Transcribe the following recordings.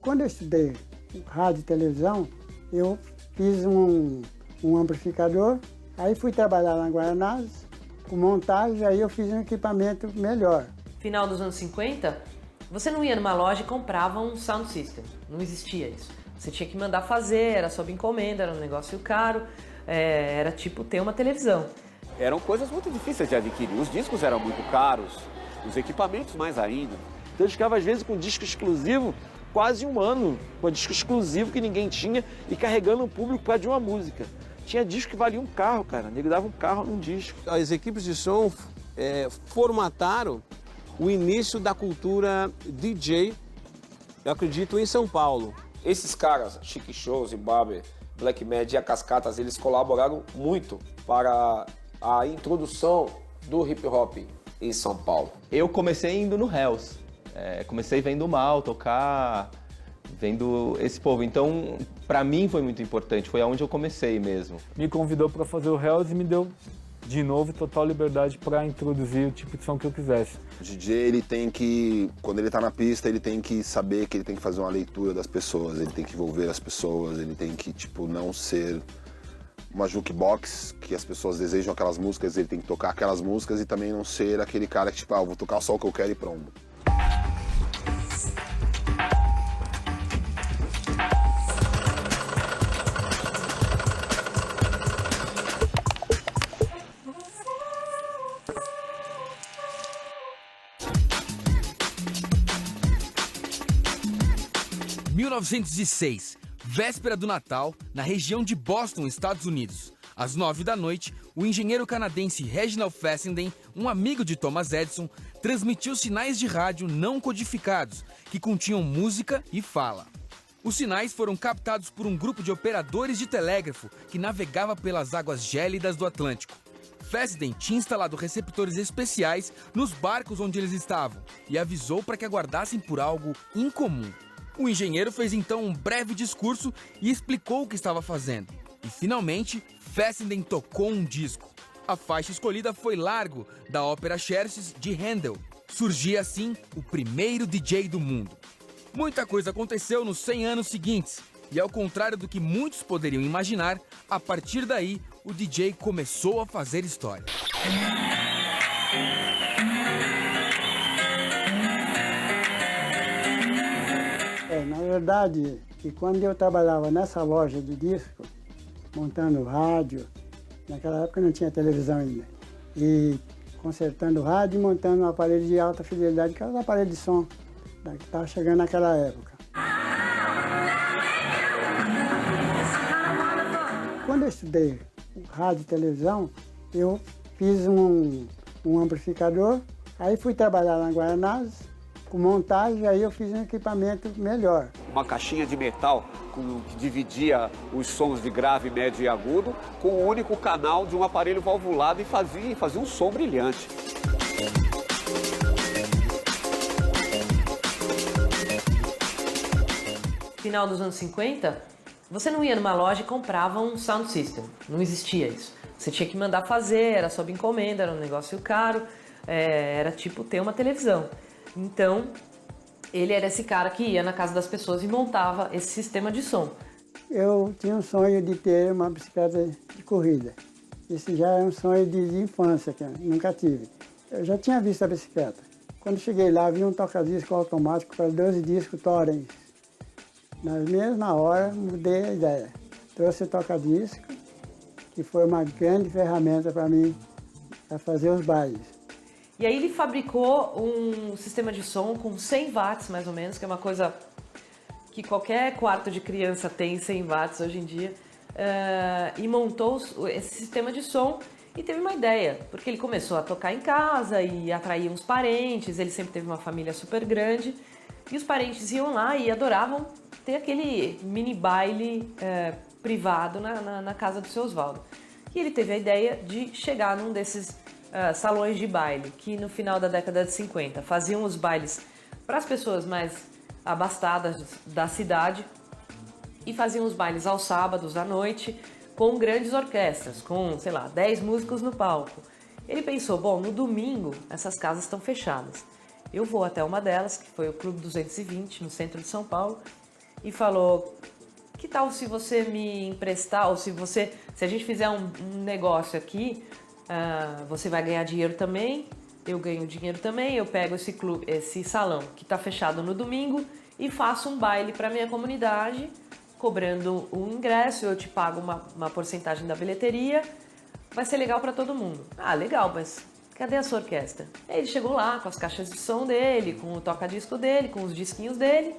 Quando eu estudei rádio e televisão, eu fiz um amplificador, aí fui trabalhar na Guaianazes, com montagem, aí eu fiz um equipamento melhor. Final dos anos 50, você não ia numa loja e comprava um sound system, não existia isso. Você tinha que mandar fazer, era sob encomenda, era um negócio caro, era tipo ter uma televisão. Eram coisas muito difíceis de adquirir, os discos eram muito caros, os equipamentos mais ainda. Então eu ficava às vezes com disco exclusivo, quase um ano, com disco exclusivo que ninguém tinha e carregando o público para de uma música. Tinha disco que valia um carro, cara, nego dava um carro num disco. As equipes de som formataram o início da cultura DJ, eu acredito, em São Paulo. Esses caras, Chic Shows, Barber, Black Mad e a Cascatas, eles colaboraram muito para a introdução do hip hop em São Paulo. Eu comecei indo no Hells, comecei vendo o Mal tocar, vendo esse povo. Então, para mim foi muito importante, foi aonde eu comecei mesmo. Me convidou para fazer o Hells e me deu, de novo, total liberdade para introduzir o tipo de som que eu quisesse. O DJ, ele tem que, quando ele tá na pista, ele tem que saber que ele tem que fazer uma leitura das pessoas, ele tem que envolver as pessoas, ele tem que, tipo, não ser uma jukebox, que as pessoas desejam aquelas músicas, ele tem que tocar aquelas músicas e também não ser aquele cara que, tipo, vou tocar só o que eu quero e pronto. Em 1906, véspera do Natal, na região de Boston, Estados Unidos. Às 9 da noite, o engenheiro canadense Reginald Fessenden, um amigo de Thomas Edison, transmitiu sinais de rádio não codificados, que continham música e fala. Os sinais foram captados por um grupo de operadores de telégrafo que navegava pelas águas gélidas do Atlântico. Fessenden tinha instalado receptores especiais nos barcos onde eles estavam e avisou para que aguardassem por algo incomum. O engenheiro fez então um breve discurso e explicou o que estava fazendo. E finalmente, Fessenden tocou um disco. A faixa escolhida foi Largo, da ópera Xerxes de Handel. Surgia assim o primeiro DJ do mundo. Muita coisa aconteceu nos 100 anos seguintes. E ao contrário do que muitos poderiam imaginar, a partir daí, o DJ começou a fazer história. Na verdade, que quando eu trabalhava nessa loja de disco, montando rádio, naquela época não tinha televisão ainda, e consertando rádio e montando um aparelho de alta fidelidade, que era o aparelho de som que estava chegando naquela época. Quando eu estudei rádio e televisão, eu fiz um amplificador, aí fui trabalhar na Guaianazes, com montagem, aí eu fiz um equipamento melhor. Uma caixinha de metal que dividia os sons de grave, médio e agudo com um único canal de um aparelho valvulado e fazia um som brilhante. Final dos anos 50, você não ia numa loja e comprava um sound system, não existia isso. Você tinha que mandar fazer, era sob encomenda, era um negócio caro, era tipo ter uma televisão. Então, ele era esse cara que ia na casa das pessoas e montava esse sistema de som. Eu tinha um sonho de ter uma bicicleta de corrida. Isso já é um sonho de infância, que eu nunca tive. Eu já tinha visto a bicicleta. Quando cheguei lá, vi um toca-disco automático para 12 discos Torrens. Na mesma hora, mudei a ideia. Trouxe o toca-disco, que foi uma grande ferramenta para mim, para fazer os bailes. E aí ele fabricou um sistema de som com 100 watts, mais ou menos, que é uma coisa que qualquer quarto de criança tem 100 watts hoje em dia, e montou esse sistema de som e teve uma ideia, porque ele começou a tocar em casa e atrair uns parentes, ele sempre teve uma família super grande, e os parentes iam lá e adoravam ter aquele mini baile privado na casa do seu Oswaldo. E ele teve a ideia de chegar num desses salões de baile, que no final da década de 50 faziam os bailes para as pessoas mais abastadas da cidade e faziam os bailes aos sábados à noite com grandes orquestras, com, sei lá, 10 músicos no palco. Ele pensou, bom, no domingo essas casas estão fechadas. Eu vou até uma delas, que foi o Clube 220, no centro de São Paulo, e falou: que tal se você me emprestar, ou se a gente fizer um negócio aqui, você vai ganhar dinheiro também, eu ganho dinheiro também, eu pego esse salão que está fechado no domingo e faço um baile para minha comunidade, cobrando o ingresso, eu te pago uma porcentagem da bilheteria, vai ser legal para todo mundo. Ah, legal, mas cadê a sua orquestra? Aí ele chegou lá com as caixas de som dele, com o toca-disco dele, com os disquinhos dele,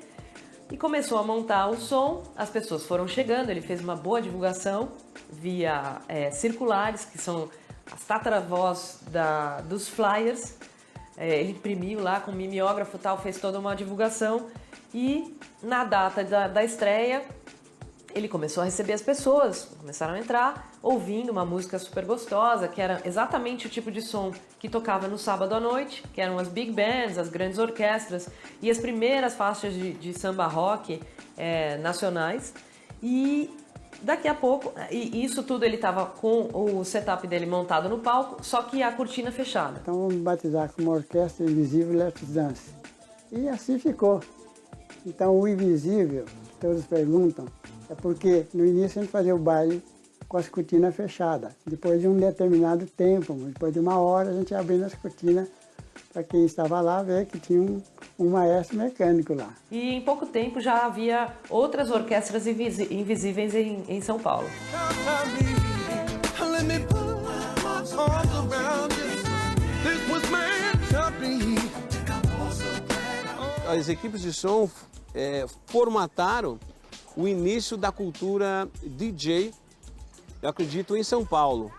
e começou a montar o som. As pessoas foram chegando, ele fez uma boa divulgação via circulares, que são as tataravós dos flyers. Ele imprimiu lá com mimeógrafo e tal, fez toda uma divulgação. E na data da estreia, ele começou a receber as pessoas, começaram a entrar ouvindo uma música super gostosa, que era exatamente o tipo de som que tocava no sábado à noite, que eram as big bands, as grandes orquestras e as primeiras faixas de samba rock nacionais. E daqui a pouco, e isso tudo ele estava com o setup dele montado no palco, só que a cortina fechada. Então vamos batizar como Orquestra Invisível Let's Dance. E assim ficou. Então o invisível, todos perguntam, é porque no início a gente fazia o baile com as cortinas fechadas. Depois de um determinado tempo, depois de 1 hora, a gente abrindo as cortinas para quem estava lá ver que tinha um maestro mecânico lá. E em pouco tempo já havia outras orquestras invisíveis em São Paulo. As equipes de som formataram o início da cultura DJ, eu acredito, em São Paulo.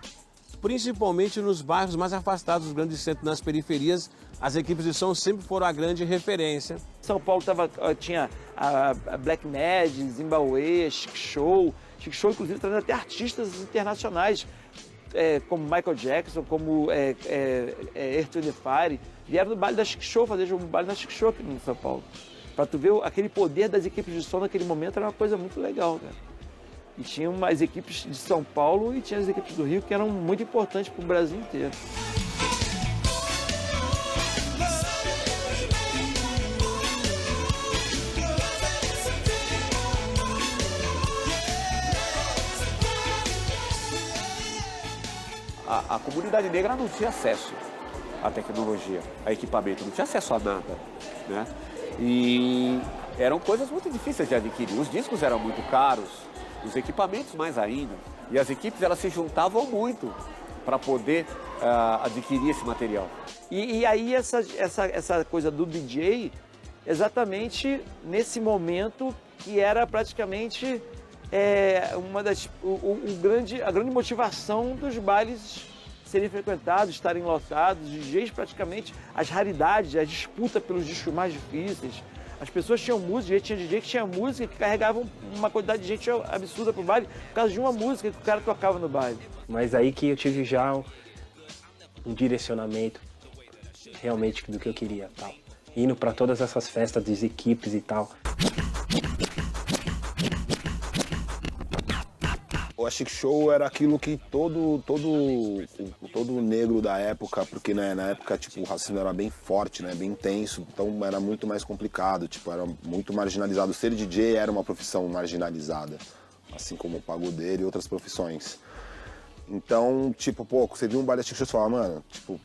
Principalmente nos bairros mais afastados dos grandes centros, nas periferias, as equipes de som sempre foram a grande referência. São Paulo tinha a Black Mad, Zimbabwe, Chic Show. Chic Show, inclusive, trazendo até artistas internacionais, como Michael Jackson, como Earth, Wind & Fire. Vieram no baile da Chic Show, fazer um baile da Chic Show aqui em São Paulo. Para tu ver aquele poder das equipes de som naquele momento, era uma coisa muito legal, cara. E tinha as equipes de São Paulo e tinha as equipes do Rio que eram muito importantes para o Brasil inteiro. A comunidade negra não tinha acesso à tecnologia, a equipamento, não tinha acesso a nada, né? E eram coisas muito difíceis de adquirir. Os discos eram muito caros, os equipamentos mais ainda. E as equipes elas se juntavam muito para poder adquirir esse material. E aí essa coisa do DJ, exatamente nesse momento que era praticamente a grande motivação dos bailes serem frequentados, estarem lotados, os DJs praticamente, as raridades, a disputa pelos discos mais difíceis. As pessoas tinham música, tinha DJ que tinha música que carregavam uma quantidade de gente absurda pro baile por causa de uma música que o cara tocava no baile. Mas aí que eu tive já um direcionamento realmente do que eu queria, tal. Indo para todas essas festas das equipes e tal. A Chic Show era aquilo que todo negro da época, porque né, na época tipo, o racismo era bem forte, né, bem intenso, então era muito mais complicado, tipo, era muito marginalizado. Ser DJ era uma profissão marginalizada, assim como o pagodeiro e outras profissões. Então, tipo, você viu um baile da Chic Show e falava, mano, tipo,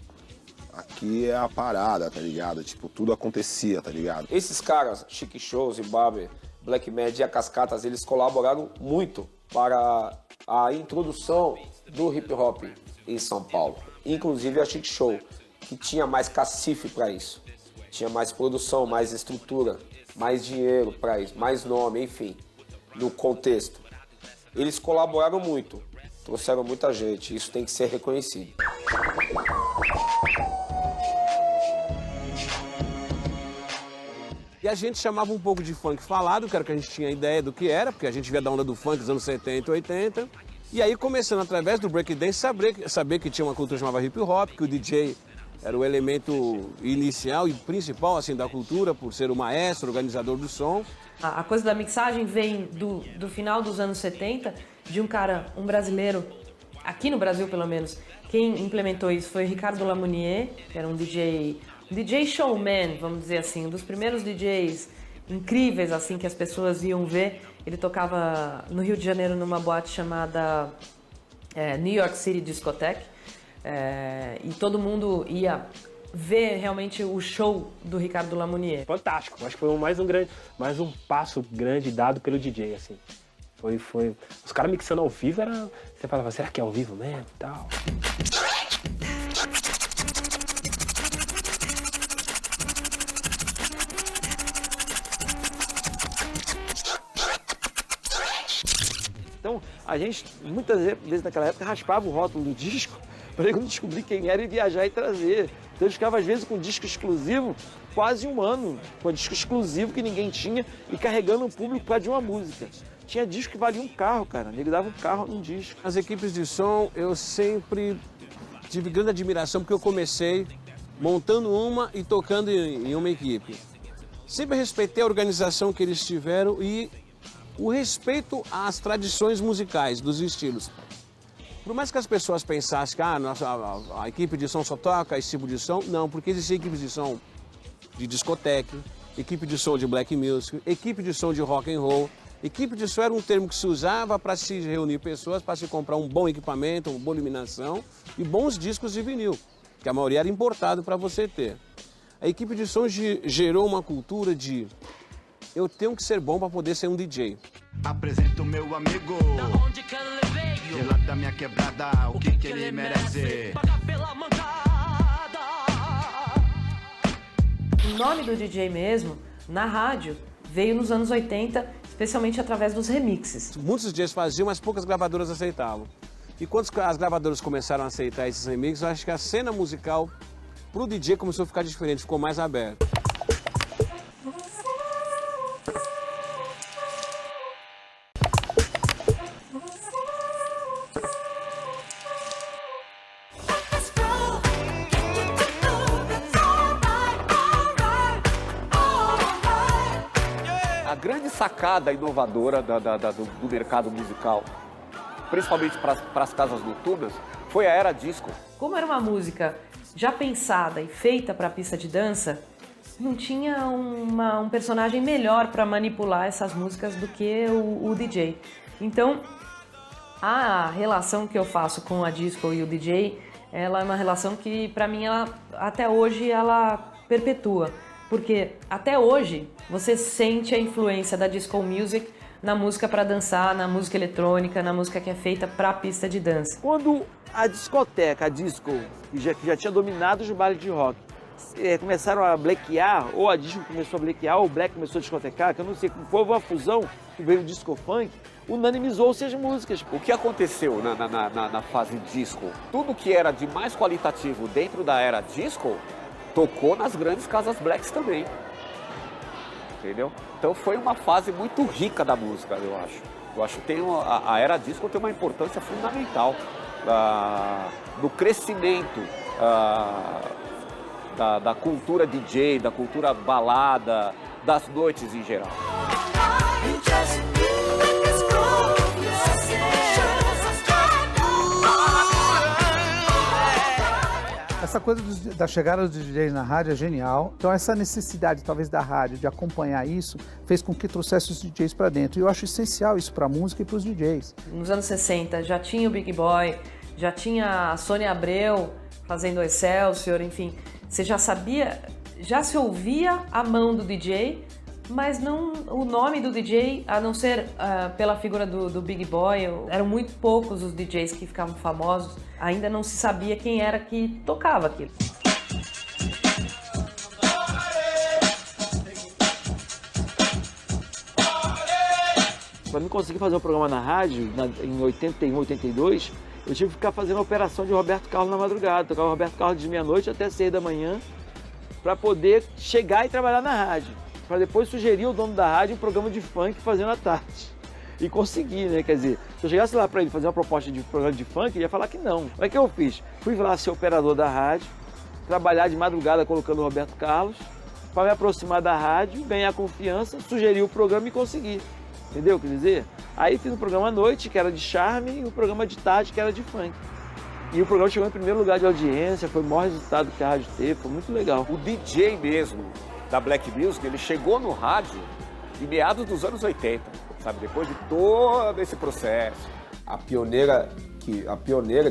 aqui é a parada, tá ligado? Tipo, tudo acontecia, tá ligado? Esses caras, Chic Show, Zimbabwe, Black Mad e a Cascatas, eles colaboraram muito para a introdução do hip hop em São Paulo. Inclusive a Chic Show, que tinha mais cacife para isso. Tinha mais produção, mais estrutura, mais dinheiro para isso, mais nome, enfim, no contexto. Eles colaboraram muito, trouxeram muita gente, isso tem que ser reconhecido. E a gente chamava um pouco de funk falado, que era o que a gente tinha ideia do que era, porque a gente via da onda do funk dos anos 70 e 80. E aí, começando através do breakdance, saber que tinha uma cultura chamada hip hop, que o DJ era o elemento inicial e principal assim, da cultura, por ser o maestro, organizador do som. A coisa da mixagem vem do final dos anos 70, de um brasileiro, aqui no Brasil pelo menos, quem implementou isso foi Ricardo Lamounier, que era um DJ showman, vamos dizer assim, um dos primeiros DJs incríveis assim que as pessoas iam ver. Ele tocava no Rio de Janeiro numa boate chamada New York City Discotheque, e todo mudo ia ver realmente o show do Ricardo Lamounier. Fantástico, acho que foi mais um passo grande dado pelo DJ, assim. Foi os caras mixando ao vivo, você falava, será que é ao vivo mesmo e tal? Então, a gente, muitas vezes naquela época, raspava o rótulo do disco para eu descobrir quem era e viajar e trazer. Então, eu ficava, às vezes, com disco exclusivo, quase um ano, com disco exclusivo que ninguém tinha e carregando o público por causa de uma música. Tinha disco que valia um carro, cara. Ele dava um carro num disco. As equipes de som, eu sempre tive grande admiração porque eu comecei montando uma e tocando em uma equipe. Sempre respeitei a organização que eles tiveram e o respeito às tradições musicais, dos estilos. Por mais que as pessoas pensassem que a equipe de som só toca esse tipo de som, não, porque existem equipes de som de discoteca, equipe de som de black music, equipe de som de rock and roll. Equipe de som era um termo que se usava para se reunir pessoas, para se comprar um bom equipamento, uma boa iluminação e bons discos de vinil, que a maioria era importado para você ter. A equipe de som gerou uma cultura de eu tenho que ser bom para poder ser um DJ. Apresento meu amigo, de lá da minha quebrada, o que ele merece. O nome do DJ mesmo, na rádio, veio nos anos 80, especialmente através dos remixes. Muitos DJs faziam, mas poucas gravadoras aceitavam. E quando as gravadoras começaram a aceitar esses remixes, eu acho que a cena musical pro DJ começou a ficar diferente, ficou mais aberta. A grande sacada inovadora do mercado musical, principalmente para as casas noturnas, foi a era disco. Como era uma música já pensada e feita para a pista de dança, não tinha um personagem melhor para manipular essas músicas do que o DJ. Então, a relação que eu faço com a disco e o DJ, ela é uma relação que, para mim, até hoje, ela perpetua. Porque até hoje você sente a influência da disco music na música para dançar, na música eletrônica, na música que é feita para a pista de dança. Quando a discoteca, a disco, que já tinha dominado os bailes de rock, começaram a blaquear, ou a disco começou a blaquear, ou o black começou a discotecar, que eu não sei, foi uma fusão que veio o disco funk, unanimizou-se as músicas. O que aconteceu na fase disco? Tudo que era de mais qualitativo dentro da era disco tocou nas grandes casas blacks também, entendeu? Então foi uma fase muito rica da música, eu acho. Eu acho que a era disco tem uma importância fundamental no crescimento da cultura DJ, da cultura balada, das noites em geral. Essa coisa da chegada dos DJs na rádio é genial. Então essa necessidade, talvez, da rádio de acompanhar isso, fez com que trouxesse os DJs para dentro. E eu acho essencial isso para a música e para os DJs. Nos anos 60 já tinha o Big Boy, já tinha a Sônia Abreu fazendo Excelsior, enfim. Você já sabia, já se ouvia a mão do DJ, mas não o nome do DJ, a não ser pela figura do Big Boy. Eram muito poucos os DJs que ficavam famosos. Ainda não se sabia quem era que tocava aquilo. Para mim conseguir fazer um programa na rádio, em 81, 82, eu tive que ficar fazendo a operação de Roberto Carlos na madrugada. Tocava Roberto Carlos de meia-noite até 6 da manhã, para poder chegar e trabalhar na rádio. Para depois sugerir ao dono da rádio um programa de funk fazendo à tarde. E consegui, né? Quer dizer, se eu chegasse lá para ele fazer uma proposta de programa de funk, ele ia falar que não. Mas o que eu fiz? Fui lá ser operador da rádio, trabalhar de madrugada colocando o Roberto Carlos, para me aproximar da rádio, ganhar confiança, sugerir o programa e conseguir. Entendeu? Quer dizer, aí fiz o programa à noite, que era de charme, e o programa de tarde, que era de funk. E o programa chegou em primeiro lugar de audiência, foi o maior resultado que a rádio teve, foi muito legal. O DJ mesmo, da Black Music, ele chegou no rádio em meados dos anos 80, sabe? Depois de todo esse processo. A pioneira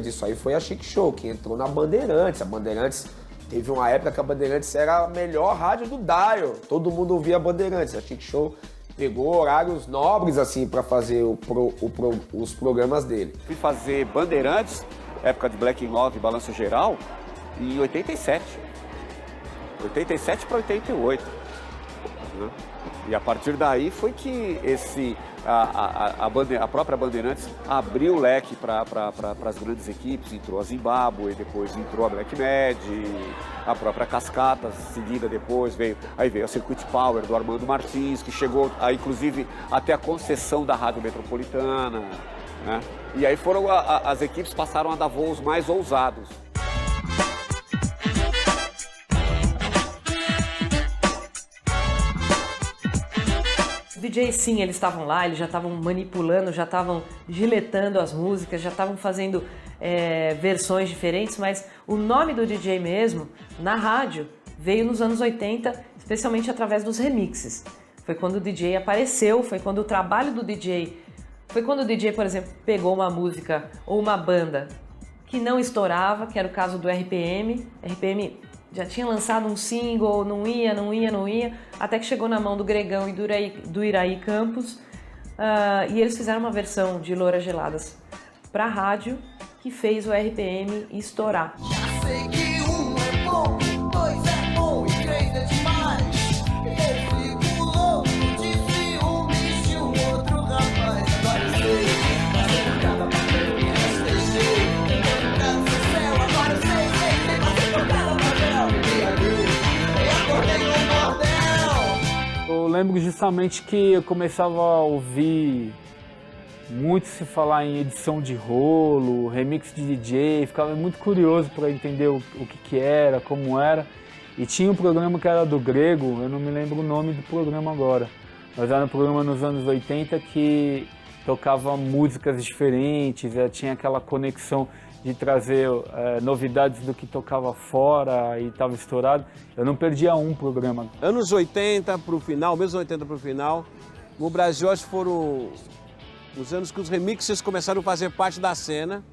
disso aí foi a Chic Show, que entrou na Bandeirantes. A Bandeirantes teve uma época que a Bandeirantes era a melhor rádio do dial. Todo mundo ouvia a Bandeirantes. A Chic Show pegou horários nobres assim para fazer os programas dele. Fui fazer Bandeirantes, época de Black in Love, Balanço Geral, em 87. 87 para 88. Né? E a partir daí foi que a própria Bandeirantes abriu o leque para as grandes equipes. Entrou a Zimbábue, depois entrou a Black Med, a própria Cascatas, seguida depois veio a Circuit Power do Armando Martins, que chegou inclusive até a concessão da Rádio Metropolitana. Né? E aí as equipes passaram a dar voos mais ousados. Os DJs, sim, eles estavam lá, eles já estavam manipulando, já estavam giletando as músicas, já estavam fazendo versões diferentes, mas o nome do DJ mesmo, na rádio, veio nos anos 80, especialmente através dos remixes. Foi quando o DJ apareceu, foi quando o trabalho do DJ... Foi quando o DJ, por exemplo, pegou uma música ou uma banda que não estourava, que era o caso do RPM. RPM já tinha lançado um single, não ia, até que chegou na mão do Gregão e do Iraí Campos, e eles fizeram uma versão de Louras Geladas para a rádio que fez o RPM estourar. Já sei que um é bom, dois é bom e três é demais. Eu fico louco de ciúmes de um outro rapaz. Agora eu sei, mas eu ficava papel e eu deixei. Tentando ficar no seu céu, agora eu sei, mas eu trocava papel. E acordei no bordel. Eu lembro justamente que eu começava a ouvir muito se falar em edição de rolo, remix de DJ, ficava muito curioso para entender o que era, como era. E tinha um programa que era do Grego, eu não me lembro o nome do programa agora, mas era um programa nos anos 80 que tocava músicas diferentes, tinha aquela conexão de trazer novidades do que tocava fora e estava estourado. Eu não perdia um programa. Anos 80 para o final, mesmo 80 para o final, no Brasil acho que foram os anos que os remixes começaram a fazer parte da cena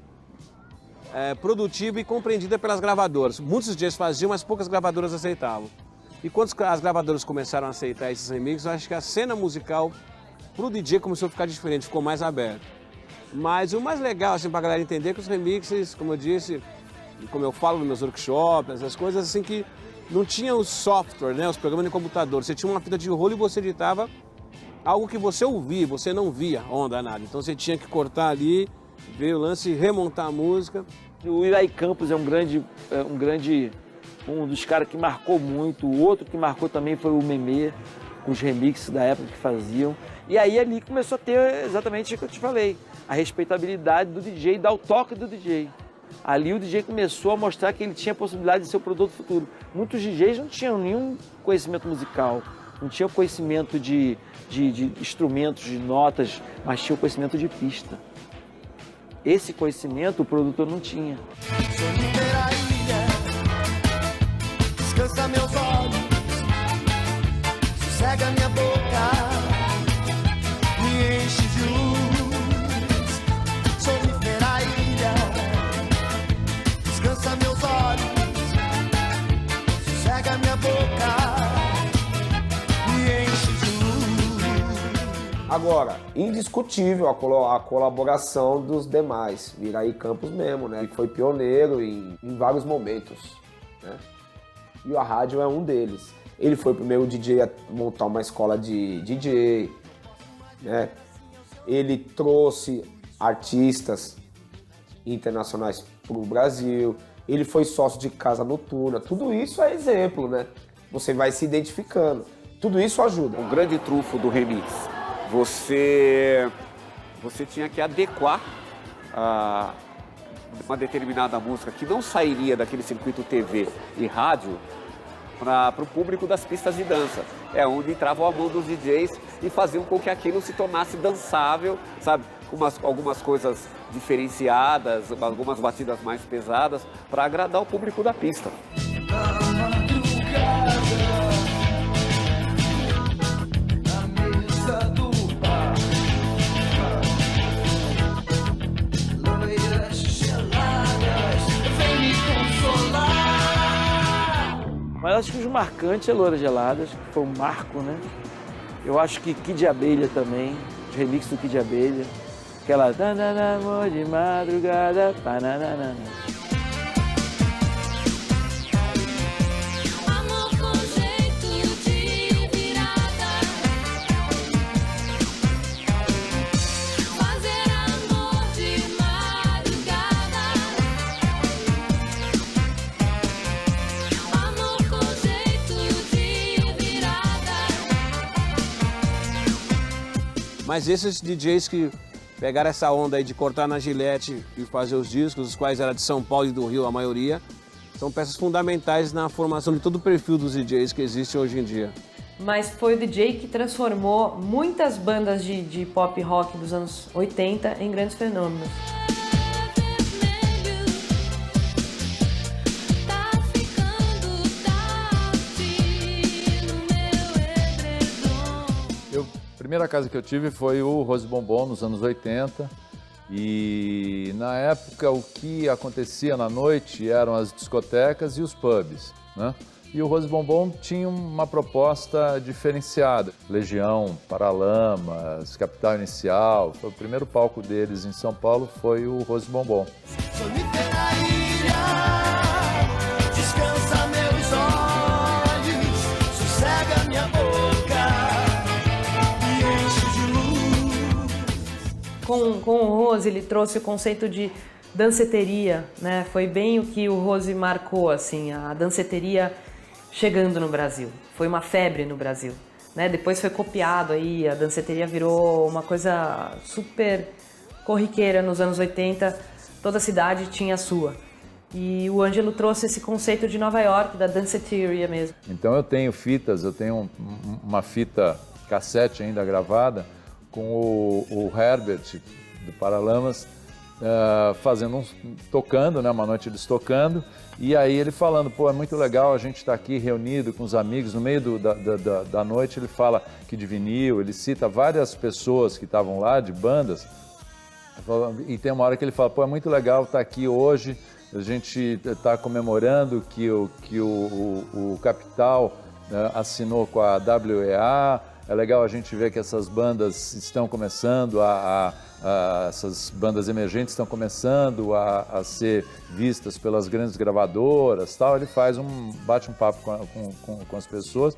produtiva e compreendida pelas gravadoras. Muitos DJs faziam, mas poucas gravadoras aceitavam. E quando as gravadoras começaram a aceitar esses remixes, eu acho que a cena musical para o DJ começou a ficar diferente, ficou mais aberta. Mas o mais legal, assim, para a galera entender, é que os remixes, como eu disse, como eu falo nos meus workshops, essas coisas assim que não tinha o software, né, os programas de computador. Você tinha uma fita de rolo e você editava algo que você ouvia, você não via onda nada. Então você tinha que cortar ali, ver o lance e remontar a música. O Iraí Campos é um dos caras que marcou muito. O outro que marcou também foi o Memê, com os remixes da época que faziam. E aí ali começou a ter exatamente o que eu te falei, a respeitabilidade do DJ, dar o toque do DJ. Ali o DJ começou a mostrar que ele tinha a possibilidade de ser o produto futuro. Muitos DJs não tinham nenhum conhecimento musical, não tinham conhecimento de instrumentos, de notas, mas tinham conhecimento de pista. Esse conhecimento o produtor não tinha. Soliteira ilha, descansa meus olhos, sossega minha boca, me enche de luz. Soliteira ilha, descansa meus olhos, sossega minha boca, me enche de luz. Agora, indiscutível a colaboração dos demais, Iraí Campos mesmo, né? Ele foi pioneiro em vários momentos, né? E a rádio é um deles. Ele foi o primeiro DJ a montar uma escola de DJ, né? Ele trouxe artistas internacionais para o Brasil. Ele foi sócio de Casa Noturna. Tudo isso é exemplo, né? Você vai se identificando. Tudo isso ajuda. O grande trunfo do remix. Você tinha que adequar uma determinada música que não sairia daquele circuito TV e rádio para o público das pistas de dança. É onde entrava a mão dos DJs e faziam com que aquilo se tornasse dançável, sabe? Algumas coisas diferenciadas, algumas batidas mais pesadas, para agradar o público da pista. marcante é Loura Gelada, acho que foi um marco, né? Eu acho que Kid Abelha também, os remix do Kid Abelha. Aquela... Amor de madrugada, pananana. Mas esses DJs que pegaram essa onda aí de cortar na gilete e fazer os discos, os quais era de São Paulo e do Rio, a maioria, são peças fundamentais na formação de todo o perfil dos DJs que existe hoje em dia. Mas foi o DJ que transformou muitas bandas de pop rock dos anos 80 em grandes fenômenos. A primeira casa que eu tive foi o Rose Bombom nos anos 80 e na época o que acontecia na noite eram as discotecas e os pubs, né? E o Rose Bombom tinha uma proposta diferenciada. Legião, Paralamas, Capital Inicial, foi o primeiro palco deles em São Paulo, foi o Rose Bombom. Descansa meus olhos, sossega minha boca. Com o Rose, ele trouxe o conceito de danceteria, né? Foi bem o que o Rose marcou, assim, a danceteria chegando no Brasil. Foi uma febre no Brasil, né? Depois foi copiado aí, a danceteria virou uma coisa super corriqueira nos anos 80, toda cidade tinha a sua. E o Ângelo trouxe esse conceito de Nova York, da danceteria mesmo. Então eu tenho fitas, eu tenho uma fita cassete ainda gravada, com o Herbert do Paralamas tocando, né, uma noite eles tocando, e aí ele falando, pô, é muito legal a gente estar aqui reunido com os amigos, no meio da noite ele fala que de vinil, ele cita várias pessoas que estavam lá, de bandas, e tem uma hora que ele fala, pô, é muito legal estar aqui hoje, a gente está comemorando que o Capital assinou com a WEA. É legal a gente ver que essas bandas estão começando essas bandas emergentes estão começando a ser vistas pelas grandes gravadoras, tal. Ele bate um papo com as pessoas.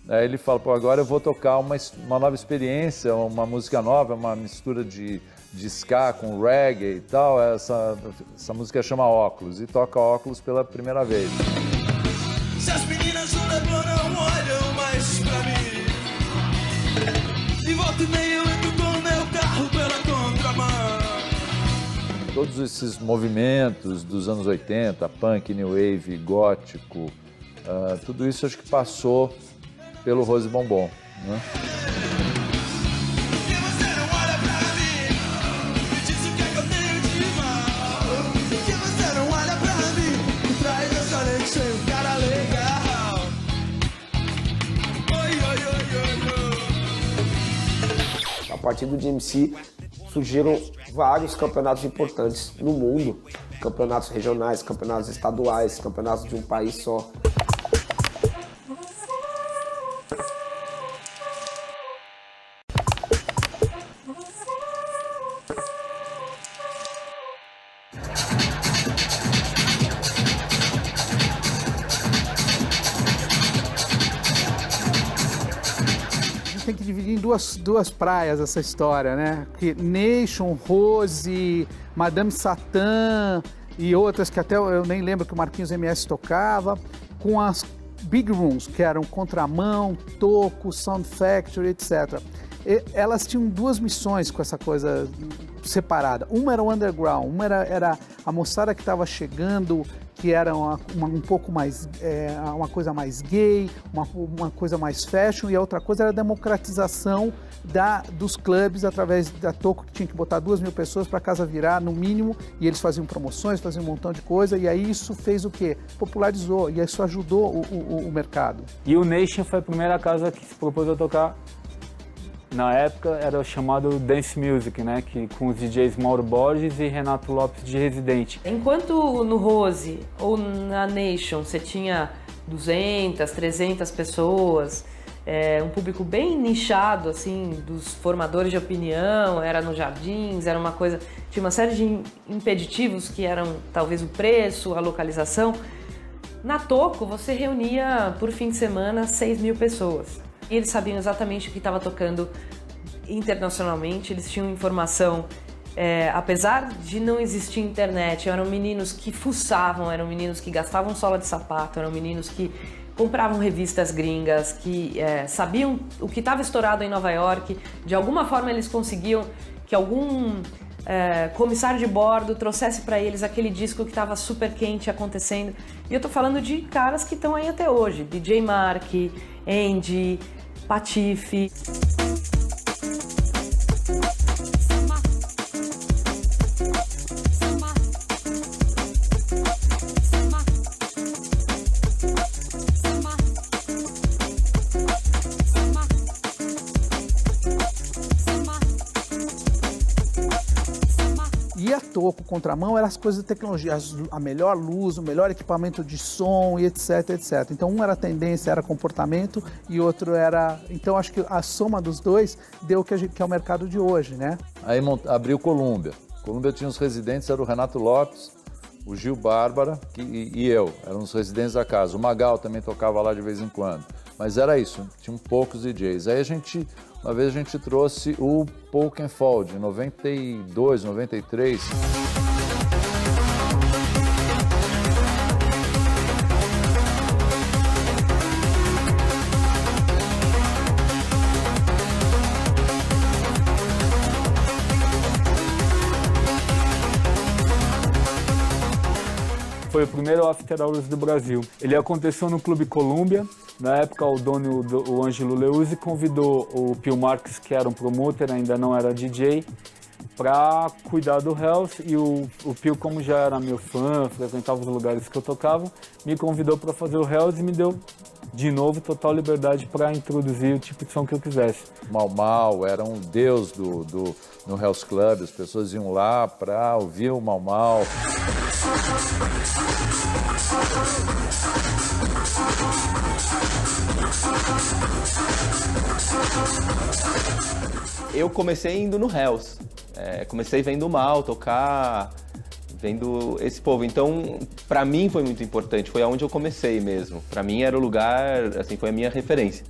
Aí ele fala, pô, agora eu vou tocar uma nova experiência, uma música nova, uma mistura de ska com reggae e tal. Essa música chama Óculos e toca Óculos pela primeira vez. Se as meninas do Leblon não olham mais pra mim, e volta e meia eu entro com o meu carro pela contramão. Todos esses movimentos dos anos 80, punk, new wave, gótico, tudo isso acho que passou pelo Rose Bombom, né? A partir do DMC surgiram vários campeonatos importantes no mundo, campeonatos regionais, campeonatos estaduais, campeonatos de um país só. Tem que dividir em duas praias essa história, né? Que Nation, Rose, Madame Satã e outras que até eu nem lembro que o Marquinhos MS tocava, com as Big Rooms, que eram Contramão, Toco, Sound Factory, etc. E elas tinham duas missões com essa coisa separada. Uma era o underground, uma era a moçada que estava chegando, que era um pouco mais, uma coisa mais gay, uma coisa mais fashion, e a outra coisa era a democratização dos clubes através da Toco, que tinha que botar 2.000 pessoas para a casa virar, no mínimo, e eles faziam promoções, faziam um montão de coisa, e aí isso fez o quê? Popularizou, e isso ajudou o mercado. E o Nation foi a primeira casa que se propôs a tocar. Na época era o chamado Dance Music, né? Que, com os DJs Mauro Borges e Renato Lopes de residente. Enquanto no Rose ou na Nation você tinha 200, 300 pessoas, um público bem nichado, assim, dos formadores de opinião, era nos jardins, era uma coisa... Tinha uma série de impeditivos que eram talvez o preço, a localização. Na Toco, você reunia por fim de semana 6.000 pessoas. E eles sabiam exatamente o que estava tocando internacionalmente, eles tinham informação, apesar de não existir internet, eram meninos que fuçavam, eram meninos que gastavam sola de sapato, eram meninos que compravam revistas gringas, que sabiam o que estava estourado em Nova York, de alguma forma eles conseguiam que algum comissário de bordo trouxesse para eles aquele disco que estava super quente acontecendo. E eu tô falando de caras que estão aí até hoje, DJ Mark, Andy, Patife. E a Toco, contramão, eram as coisas de tecnologia, a melhor luz, o melhor equipamento de som e etc, etc. Então um era tendência, era comportamento e outro era... Então acho que a soma dos dois deu o que é o mercado de hoje, né? Aí abriu Columbia. Columbia tinha os residentes, era o Renato Lopes, o Gil Bárbara e eu. Eram os residentes da casa. O Magal também tocava lá de vez em quando. Mas era isso, tinham poucos DJs. Aí uma vez a gente trouxe o Paul Kenfold, em 92, 93. Foi o primeiro After Hours do Brasil. Ele aconteceu no Clube Columbia. Na época, o dono, o Ângelo Leuzzi, convidou o Pio Marques, que era um promoter, ainda não era DJ, para cuidar do Hells. E o Pio, como já era meu fã, frequentava os lugares que eu tocava, me convidou para fazer o Hells e me deu, de novo, total liberdade para introduzir o tipo de som que eu quisesse. Mau Mau era um deus no Hells Club, as pessoas iam lá para ouvir o Mau Mau. Eu comecei indo no Hells, comecei vendo o Mal tocar, vendo esse povo. Então, pra mim foi muito importante, foi aonde eu comecei mesmo. Pra mim era o lugar, assim, foi a minha referência.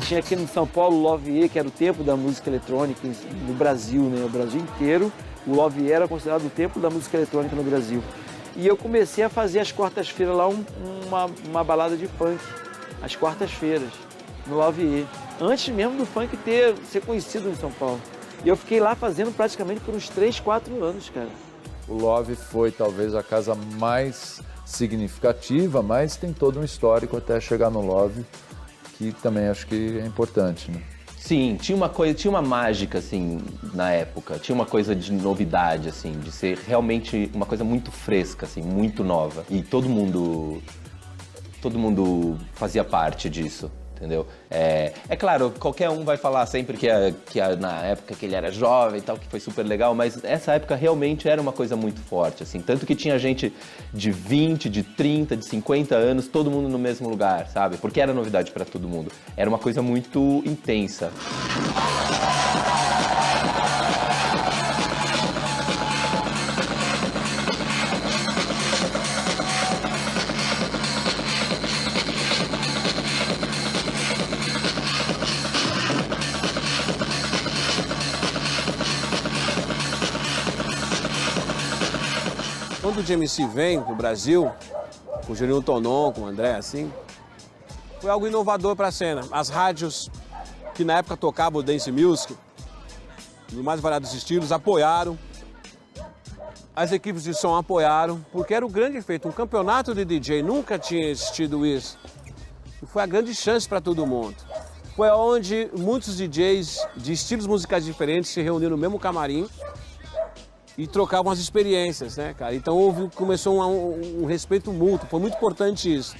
Tinha aqui no São Paulo o Lovier, que era o templo da música eletrônica no Brasil, né? O Brasil inteiro, o Lovier era considerado o templo da música eletrônica no Brasil. E eu comecei a fazer às quartas-feiras lá uma balada de funk, às quartas-feiras, no Lovier. Antes mesmo do funk ser conhecido em São Paulo. E eu fiquei lá fazendo praticamente por uns 3, 4 anos, cara. O Love foi talvez a casa mais significativa, mas tem todo um histórico até chegar no Love, que também acho que é importante, né? Sim, tinha uma mágica, assim, na época. Tinha uma coisa de novidade, assim, de ser realmente uma coisa muito fresca, assim, muito nova. E todo mundo fazia parte disso, entendeu? É claro, qualquer um vai falar sempre que na época que ele era jovem e tal, que foi super legal, mas essa época realmente era uma coisa muito forte, assim. Tanto que tinha gente de 20, de 30, de 50 anos, todo mundo no mesmo lugar, sabe? Porque era novidade pra todo mundo. Era uma coisa muito intensa. Quando o GMC vem pro Brasil, com o Juninho Tonon, com o André, assim, foi algo inovador para a cena. As rádios que na época tocavam o dance music, nos mais variados estilos, apoiaram. As equipes de som apoiaram, porque era o grande feito. Um campeonato de DJ nunca tinha existido isso. E foi a grande chance para todo mundo. Foi onde muitos DJs de estilos musicais diferentes se reuniram no mesmo camarim, e trocavam as experiências, né, cara? Então começou um respeito mútuo, foi muito importante isso.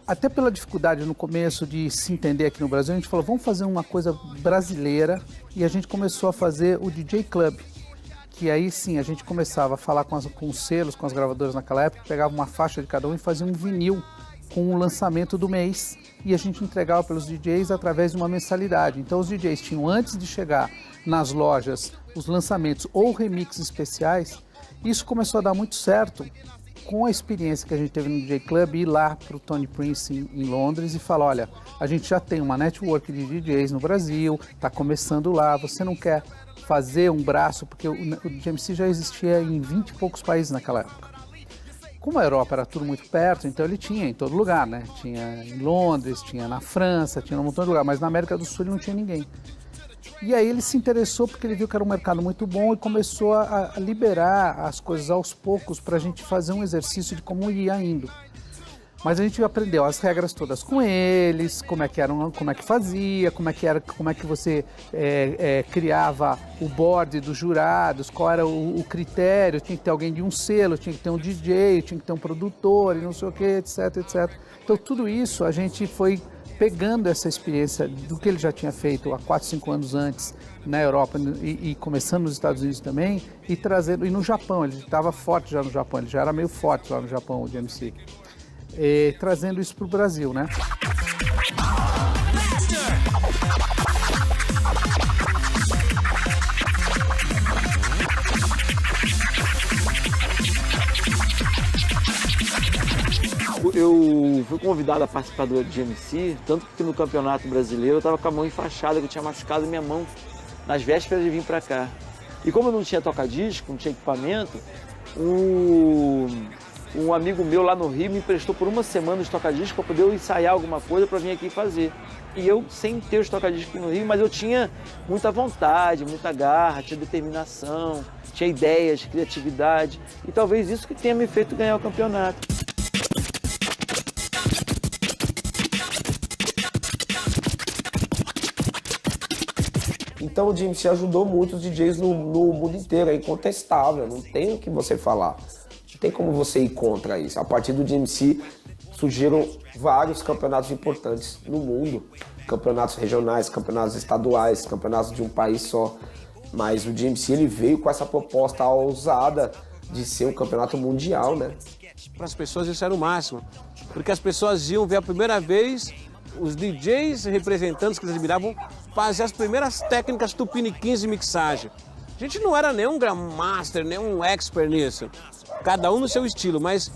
Até pela dificuldade no começo de se entender aqui no Brasil, a gente falou, vamos fazer uma coisa brasileira, e a gente começou a fazer o DJ Club, que aí sim a gente começava a falar com os selos, com as gravadoras naquela época, pegava uma faixa de cada um e fazia um vinil com o lançamento do mês, e a gente entregava pelos DJs através de uma mensalidade. Então os DJs tinham, antes de chegar nas lojas, os lançamentos ou remixes especiais. Isso começou a dar muito certo com a experiência que a gente teve no DJ Club, ir lá para o Tony Prince em Londres e falar, olha, a gente já tem uma network de DJs no Brasil, está começando lá, você não quer fazer um braço, porque o DMC já existia em 20 e poucos países naquela época. Como a Europa era tudo muito perto, então ele tinha em todo lugar, né? Tinha em Londres, tinha na França, tinha um montão de lugar, mas na América do Sul ele não tinha ninguém. E aí ele se interessou porque ele viu que era um mercado muito bom e começou a liberar as coisas aos poucos para a gente fazer um exercício de como ia indo. Mas a gente aprendeu as regras todas com eles, como é que fazia, como é que você criava o board dos jurados, qual era o critério, tinha que ter alguém de um selo, tinha que ter um DJ, tinha que ter um produtor e não sei o que, etc, etc. Então tudo isso a gente foi pegando essa experiência do que ele já tinha feito há 4, 5 anos antes na Europa e começando nos Estados Unidos também, e trazendo, e no Japão, ele estava forte já no Japão, ele já era meio forte lá no Japão, o DMC. Trazendo isso para o Brasil, né? Eu fui convidado a participar do GMC, tanto que no Campeonato Brasileiro eu estava com a mão enfaixada, que eu tinha machucado minha mão nas vésperas de vir para cá. E como eu não tinha toca-disco, não tinha equipamento, um amigo meu lá no Rio me emprestou por uma semana os toca-discos para poder eu ensaiar alguma coisa para vir aqui fazer. E eu, sem ter os toca-discos no Rio, mas eu tinha muita vontade, muita garra, tinha determinação, tinha ideias, criatividade. E talvez isso que tenha me feito ganhar o campeonato. Então o DMC ajudou muitos DJs no mundo inteiro, é incontestável, não tem o que você falar. Não tem como você ir contra isso. A partir do DMC surgiram vários campeonatos importantes no mundo. Campeonatos regionais, campeonatos estaduais, campeonatos de um país só. Mas o DMC ele veio com essa proposta ousada de ser um campeonato mundial, né? Para as pessoas isso era o máximo, porque as pessoas iam ver a primeira vez os DJs representantes que eles admiravam fazer as primeiras técnicas tupiniquins de mixagem. A gente não era nenhum grandmaster, nenhum expert nisso, cada um no seu estilo, mas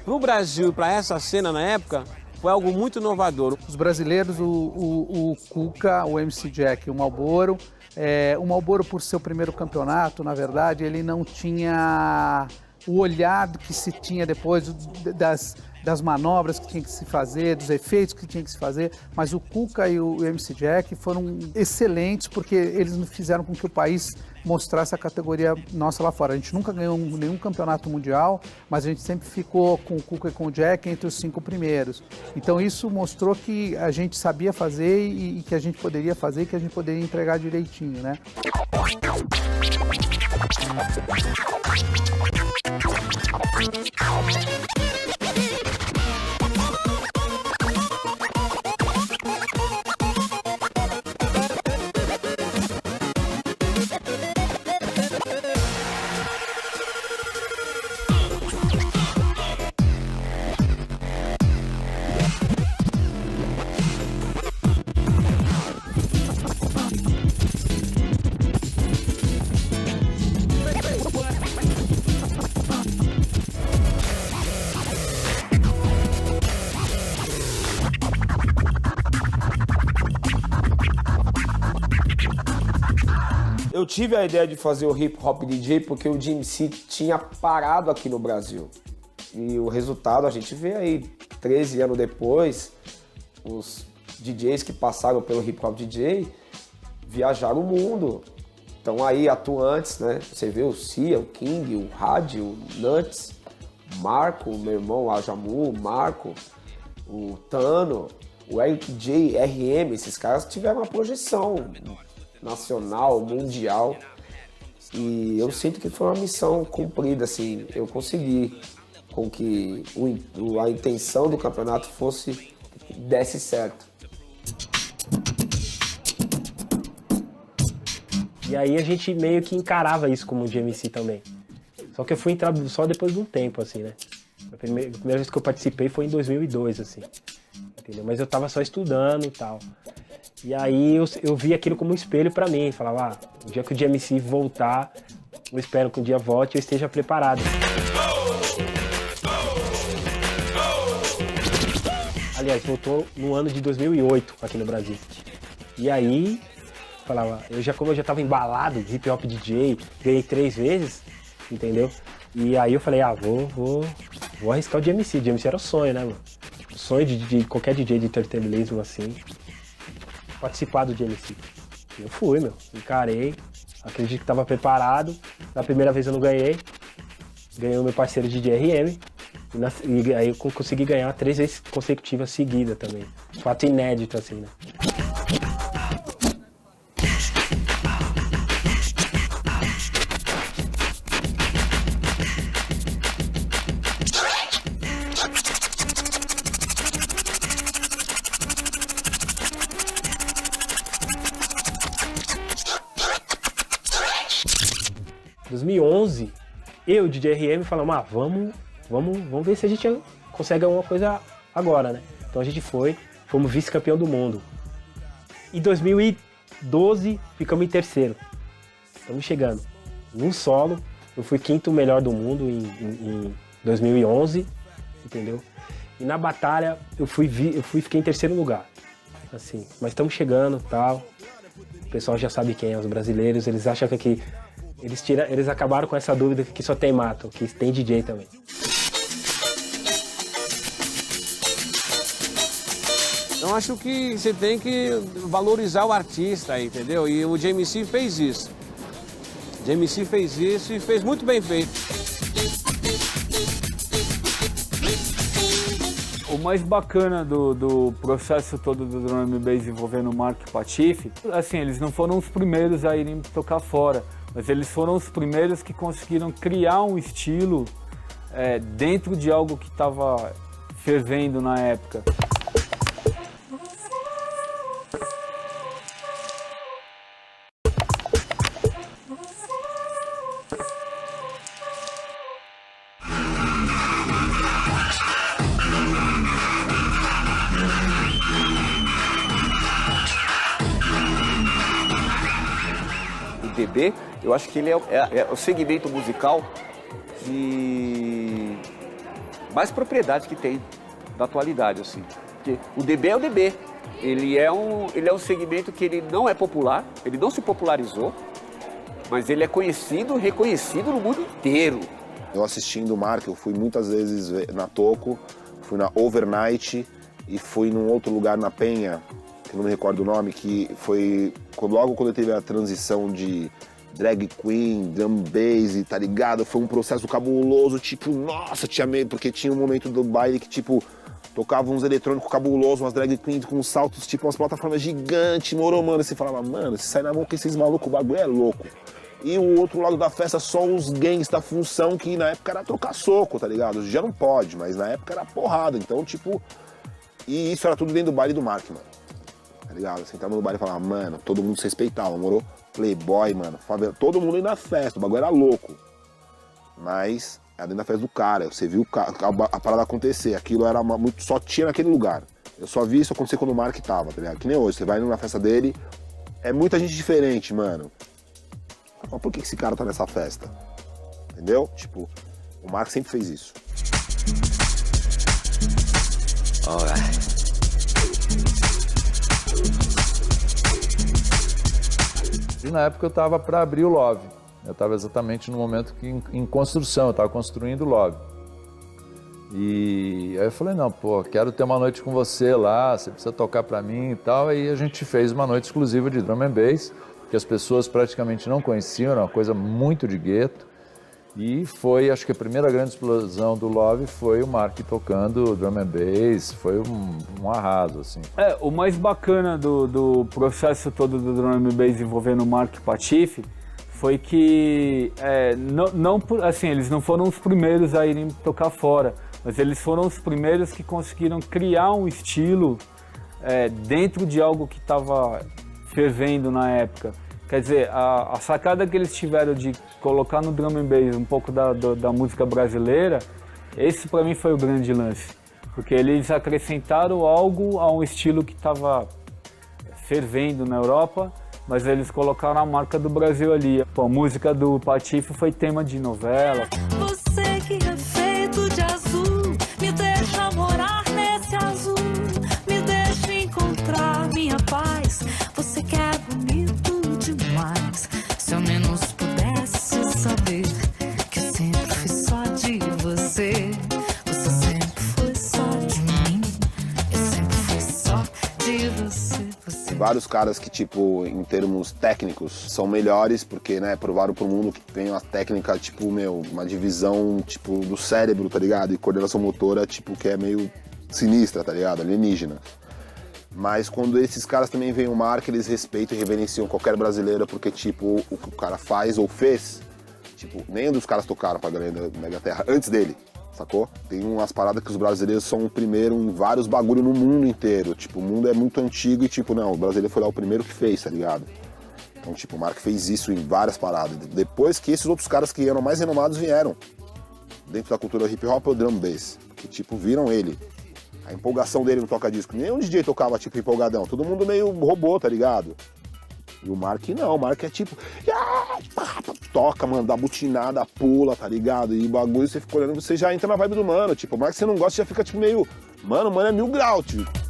para o Brasil, para essa cena na época, foi algo muito inovador. Os brasileiros, o Cuca, o MC Jack e o Marlboro. O Marlboro, por ser o primeiro campeonato, na verdade, ele não tinha o olhar que se tinha depois das manobras que tinha que se fazer, dos efeitos que tinha que se fazer, mas o Cuca e o MC Jack foram excelentes porque eles fizeram com que o país mostrasse a categoria nossa lá fora. A gente nunca ganhou nenhum campeonato mundial, mas a gente sempre ficou com o Cuca e com o Jack entre os 5 primeiros. Então isso mostrou que a gente sabia fazer e que a gente poderia fazer e que a gente poderia entregar direitinho, né? Eu tive a ideia de fazer o Hip Hop DJ porque o DMC tinha parado aqui no Brasil. E o resultado a gente vê aí, 13 anos depois, os DJs que passaram pelo Hip Hop DJ viajaram o mundo. Estão aí atuantes, né? Você vê o Cia, o King, o Rádio, o Nuts, o Marco, o meu irmão, o Ajamu, o Marco, o Tano, o Eric J, RM, esses caras tiveram uma projeção nacional, mundial. E eu sinto que foi uma missão cumprida, assim, eu consegui com que a intenção do campeonato desse certo. E aí a gente meio que encarava isso como GMC também. Só que eu fui entrar só depois de um tempo, assim, né? A primeira vez que eu participei foi em 2002, assim. Entendeu? Mas eu tava só estudando e tal. E aí eu vi aquilo como um espelho pra mim. Falava, o dia que o GMC voltar, eu espero que um dia volte e eu esteja preparado. Aliás, voltou no ano de 2008 aqui no Brasil. E aí, falava, como eu já tava embalado, hip hop DJ, ganhei 3 vezes, entendeu? E aí eu falei, vou arriscar o GMC. O GMC era o sonho, né, mano? O sonho de qualquer DJ de entretenimento assim, participar do GMC. E eu fui, encarei, acredito que tava preparado. Na primeira vez eu não ganhei o meu parceiro DJ RM. E aí eu consegui ganhar 3 vezes consecutivas seguidas também. Fato inédito, assim, né? Em 2011, eu e o DJ RM falamos, vamos ver se a gente consegue alguma coisa agora, né? Então a gente fomos vice-campeão do mundo. Em 2012, ficamos em terceiro. Estamos chegando. No solo, eu fui 5º melhor do mundo em 2011, entendeu? E na batalha, fiquei em terceiro lugar. Assim, mas estamos chegando, tal. O pessoal já sabe quem é, os brasileiros, eles acham que eles acabaram com essa dúvida que só tem mato, que tem DJ também. Eu acho que você tem que valorizar o artista, entendeu? E o GMC fez isso. O GMC fez isso e fez muito bem feito. O mais bacana do processo todo do Drum and Bass envolvendo o Mark Patife, assim, eles não foram os primeiros a irem tocar fora, mas eles foram os primeiros que conseguiram criar um estilo dentro de algo que estava fervendo na época. DB, eu acho que ele é o segmento musical de mais propriedade que tem da atualidade, assim. Porque o DB é o DB. Ele é um segmento que ele não é popular, ele não se popularizou, mas ele é conhecido, reconhecido no mundo inteiro. Eu assistindo o Mark, eu fui muitas vezes na Toco, fui na Overnight e fui num outro lugar na Penha, que eu não me recordo o nome, que foi logo quando teve a transição de drag queen, drum bass, tá ligado? Foi um processo cabuloso, tipo, nossa, tinha medo, porque tinha um momento do baile que, tipo, tocava uns eletrônicos cabulosos, umas drag queens com saltos, tipo, umas plataformas gigantes, moro, mano, e você falava, mano, se sai na mão com esses malucos, o bagulho é louco. E o outro lado da festa, só os gangues da função, que na época era trocar soco, tá ligado? Hoje já não pode, mas na época era porrada, então, tipo, e isso era tudo dentro do baile do Mark, mano. Tá ligado? Sentava no baile e falava, mano, todo mundo se respeitava, morou? Playboy, mano, favela, todo mundo ia na festa, o bagulho era louco. Mas era dentro da festa do cara, você viu a parada acontecer, aquilo era muito, só tinha naquele lugar. Eu só vi isso acontecer quando o Mark tava, tá ligado? Que nem hoje, você vai indo na festa dele, é muita gente diferente, mano. Mas por que esse cara tá nessa festa? Entendeu? Tipo, o Mark sempre fez isso. Alright. E na época eu estava para abrir o Love. Eu estava exatamente no momento que em construção, eu estava construindo o Love. E aí eu falei, não, pô, quero ter uma noite com você lá, você precisa tocar para mim e tal. Aí a gente fez uma noite exclusiva de Drum and Bass, que as pessoas praticamente não conheciam, era uma coisa muito de gueto. E foi, acho que a primeira grande explosão do Love foi o Mark tocando Drum and Bass, foi um arraso, assim. O mais bacana do processo todo do Drum and Bass envolvendo o Mark Patife foi que, assim, eles não foram os primeiros a irem tocar fora, mas eles foram os primeiros que conseguiram criar um estilo dentro de algo que estava fervendo na época. Quer dizer, a sacada que eles tiveram de colocar no drum and bass um pouco da música brasileira, esse para mim foi o grande lance. Porque eles acrescentaram algo a um estilo que estava fervendo na Europa, mas eles colocaram a marca do Brasil ali. Pô, a música do Patife foi tema de novela. Você que é feito de azul, me deixa morar nesse azul, me deixa encontrar minha paz. Você que é bonito demais. Se eu menos pudesse saber que eu sempre fui só de você, você sempre foi só de mim, eu sempre fui só de você. Vários caras que, tipo, em termos técnicos, são melhores porque, né, provaram pro mundo que tem uma técnica, tipo, uma divisão, tipo, do cérebro, tá ligado? E coordenação motora, tipo, que é meio sinistra, tá ligado? Alienígena. Mas quando esses caras também veem o marca, eles respeitam e reverenciam qualquer brasileiro porque, tipo, o que o cara faz ou fez, tipo, nenhum dos caras tocaram pra galera da Megaterra antes dele. Sacou? Tem umas paradas que os brasileiros são o primeiro em vários bagulho no mundo inteiro. Tipo, o mundo é muito antigo e, tipo, não, o brasileiro foi lá o primeiro que fez, tá ligado? Então, tipo, o Mark fez isso em várias paradas. Depois que esses outros caras que eram mais renomados vieram dentro da cultura hip hop ou drum bass. Que, tipo, viram ele. A empolgação dele no toca-disco. Nenhum DJ tocava, tipo, empolgadão. Todo mundo meio robô, tá ligado? E o Mark não, o Mark é tipo... toca, mano, dá butinada, pula, tá ligado? E o bagulho, você fica olhando, você já entra na vibe do mano. Tipo, o Mark você não gosta, já fica tipo meio... Mano é 1000 graus, tipo.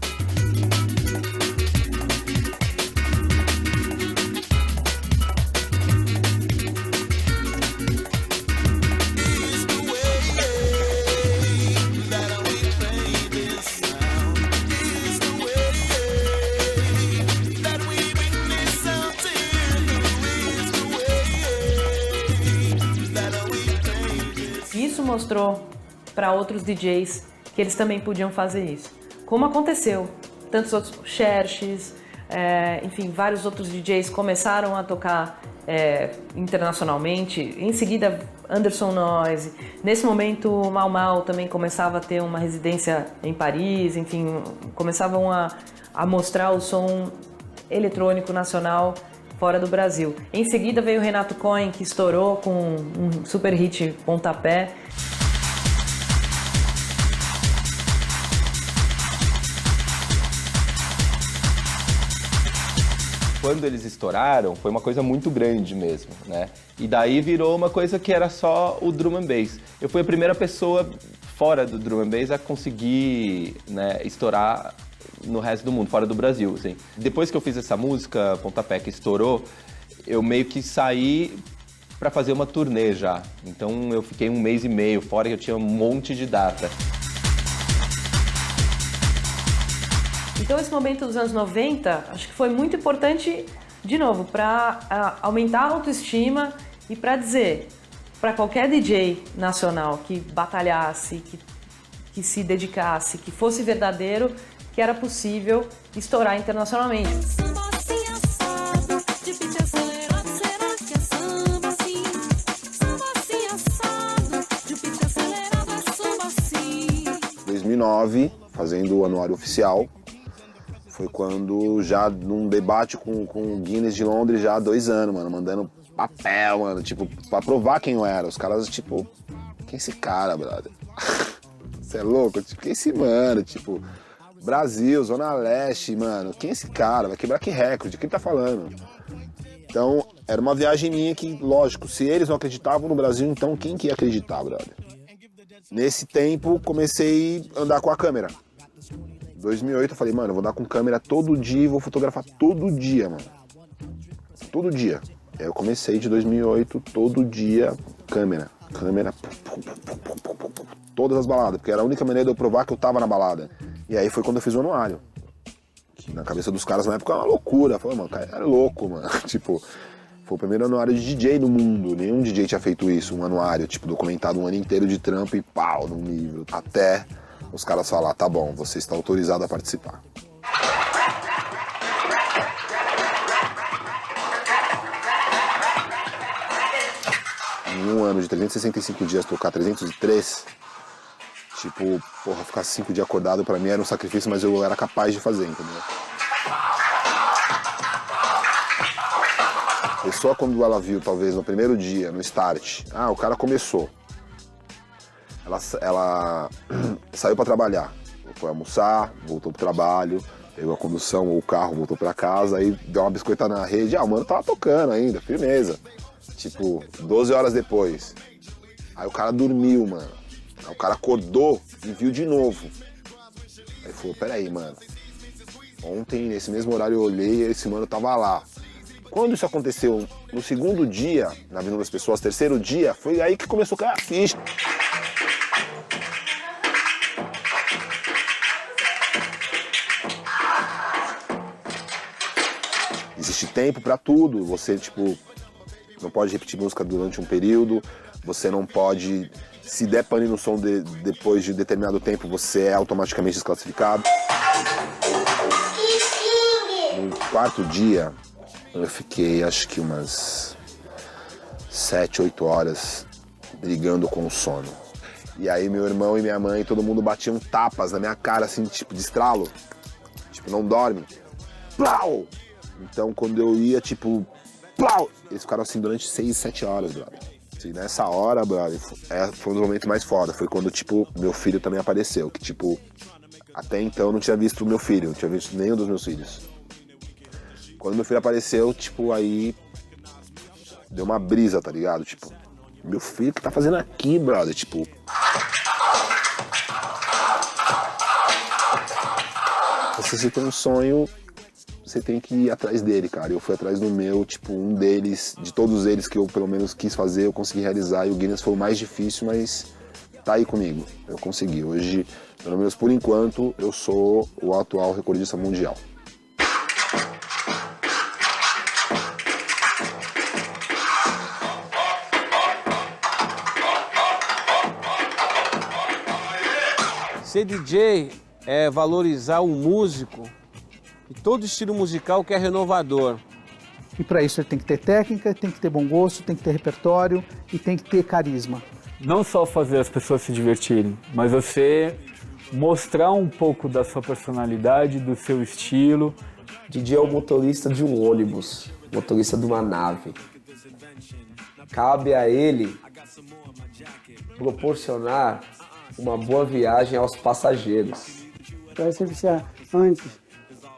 Isso mostrou para outros DJs que eles também podiam fazer isso. Como aconteceu, tantos outros, Xerxes, enfim, vários outros DJs começaram a tocar internacionalmente. Em seguida, Anderson Noise. Nesse momento, o Mau Mau também começava a ter uma residência em Paris. Enfim, começavam a mostrar o som eletrônico nacional fora do Brasil. Em seguida veio o Renato Cohen, que estourou com um super hit, Pontapé. Quando eles estouraram, foi uma coisa muito grande mesmo, né? E daí virou uma coisa que era só o drum and bass. Eu fui a primeira pessoa fora do drum and bass a conseguir, né, estourar no resto do mundo, fora do Brasil, assim. Depois que eu fiz essa música, Pontapé, que estourou, eu meio que saí pra fazer uma turnê já. Então eu fiquei 1 mês e meio fora, que eu tinha um monte de data. Então esse momento dos anos 90, acho que foi muito importante, de novo, para aumentar a autoestima e para dizer para qualquer DJ nacional que batalhasse, que se dedicasse, que fosse verdadeiro, que era possível estourar internacionalmente. Em 2009, fazendo o anuário oficial, foi quando já num debate com o Guinness de Londres já há 2 anos, mano, mandando papel, mano, tipo, pra provar quem eu era. Os caras, tipo, quem é esse cara, brother? Você é louco? Tipo, quem é esse mano? Tipo, Brasil, Zona Leste, mano, quem é esse cara? Vai quebrar que recorde? O que ele tá falando? Então, era uma viagem minha que, lógico, se eles não acreditavam no Brasil, então quem que ia acreditar, brother? Nesse tempo, comecei a andar com a câmera. Em 2008 eu falei, mano, eu vou andar com câmera todo dia e vou fotografar todo dia, mano. Todo dia. Aí eu comecei de 2008, todo dia, câmera. Todas as baladas, porque era a única maneira de eu provar que eu tava na balada. E aí foi quando eu fiz o anuário. Que na cabeça dos caras na época era uma loucura. Eu falei, mano, o cara era louco, mano. Tipo, foi o primeiro anuário de DJ do mundo. Nenhum DJ tinha feito isso, um anuário, tipo, documentado um ano inteiro de trampo e pau, num livro. Até os caras falar, tá bom, você está autorizado a participar. em um ano de 365 dias tocar 303, tipo, porra, ficar 5 dias acordado pra mim era um sacrifício, mas eu era capaz de fazer, entendeu? A pessoa, quando ela viu, talvez, no primeiro dia, no start, o cara começou. Ela saiu pra trabalhar, foi almoçar, voltou pro trabalho, pegou a condução ou o carro, voltou pra casa, aí deu uma biscoitada na rede, o mano tava tocando ainda, firmeza. Tipo, 12 horas depois. Aí o cara dormiu, mano. Aí o cara acordou e viu de novo. Aí falou, peraí, mano. Ontem, nesse mesmo horário, eu olhei e esse mano tava lá. Quando isso aconteceu no segundo dia, na Avenida das Pessoas, terceiro dia, foi aí que começou a cair a ficha. Existe tempo pra tudo. Você, tipo, não pode repetir música durante um período. Você não pode... Se der pane no som depois de determinado tempo, você é automaticamente desclassificado. No quarto dia, eu fiquei acho que umas 7, 8 horas brigando com o sono. E aí meu irmão e minha mãe, todo mundo batiam tapas na minha cara, assim, tipo, de estralo. Tipo, não dorme. Plau! Então quando eu ia, tipo, plau! Eles ficaram assim durante 6, 7 horas, brother. E nessa hora, brother, foi um dos momentos mais foda. Foi quando, tipo, meu filho também apareceu. Que, tipo, até então eu não tinha visto o meu filho, não tinha visto nenhum dos meus filhos. Quando meu filho apareceu, tipo, aí deu uma brisa, tá ligado? Tipo, meu filho, o que tá fazendo aqui, brother? Tipo... Se você tem um sonho, você tem que ir atrás dele, cara. Eu fui atrás do meu, tipo, um deles, de todos eles que eu pelo menos quis fazer, eu consegui realizar. E o Guinness foi o mais difícil, mas tá aí comigo. Eu consegui. Hoje, pelo menos por enquanto, eu sou o atual recordista mundial. Ser DJ é valorizar o músico e todo estilo musical que é renovador. E para isso ele tem que ter técnica, tem que ter bom gosto, tem que ter repertório e tem que ter carisma. Não só fazer as pessoas se divertirem, mas você mostrar um pouco da sua personalidade, do seu estilo. DJ é o motorista de um ônibus, motorista de uma nave. Cabe a ele proporcionar uma boa viagem aos passageiros. Você precisa, antes,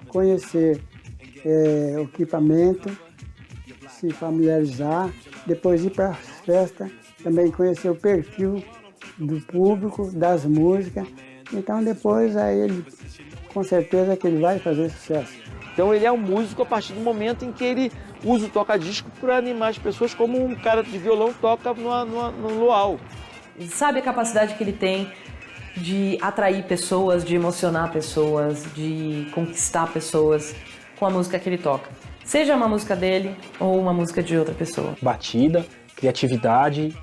conhecer o equipamento, se familiarizar, depois ir para a festa, também conhecer o perfil do público, das músicas. Então depois aí ele, com certeza que ele vai fazer sucesso. Então ele é um músico a partir do momento em que ele usa o toca-disco para animar as pessoas, como um cara de violão toca no luau. Sabe a capacidade que ele tem de atrair pessoas, de emocionar pessoas, de conquistar pessoas com a música que ele toca. Seja uma música dele ou uma música de outra pessoa. Batida, criatividade,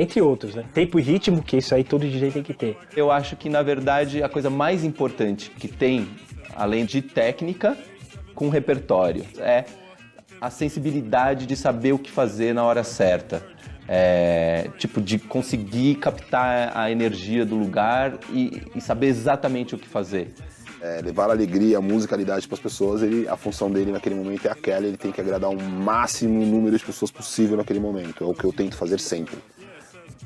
entre outros, né? Tempo e ritmo, que isso aí todo DJ tem que ter. Eu acho que, na verdade, a coisa mais importante que tem, além de técnica, com repertório, é a sensibilidade de saber o que fazer na hora certa. Tipo, de conseguir captar a energia do lugar e saber exatamente o que fazer. Levar alegria, musicalidade para as pessoas, a função dele naquele momento é aquela, ele tem que agradar o máximo número de pessoas possível naquele momento, é o que eu tento fazer sempre.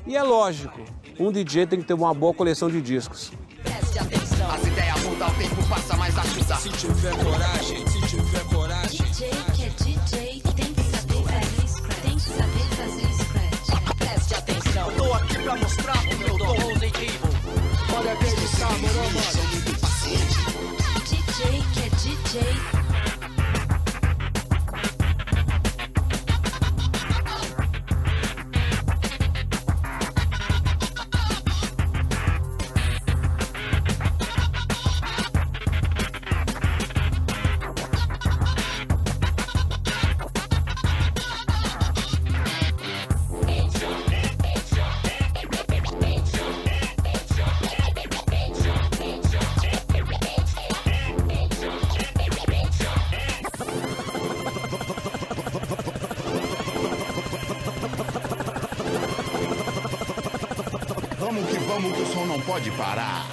E é lógico, um DJ tem que ter uma boa coleção de discos. Preste atenção. As ideias mudam, o tempo passa, mas ajuda. Se tiver coragem, se tiver coragem. DJ que é DJ tem que saber fazer scratch. Tem que saber fazer scratch. Preste atenção. Eu tô aqui pra mostrar o meu dom positivo. Olha aquele sabor, mano. DJ que é DJ. vamos que o som não pode parar.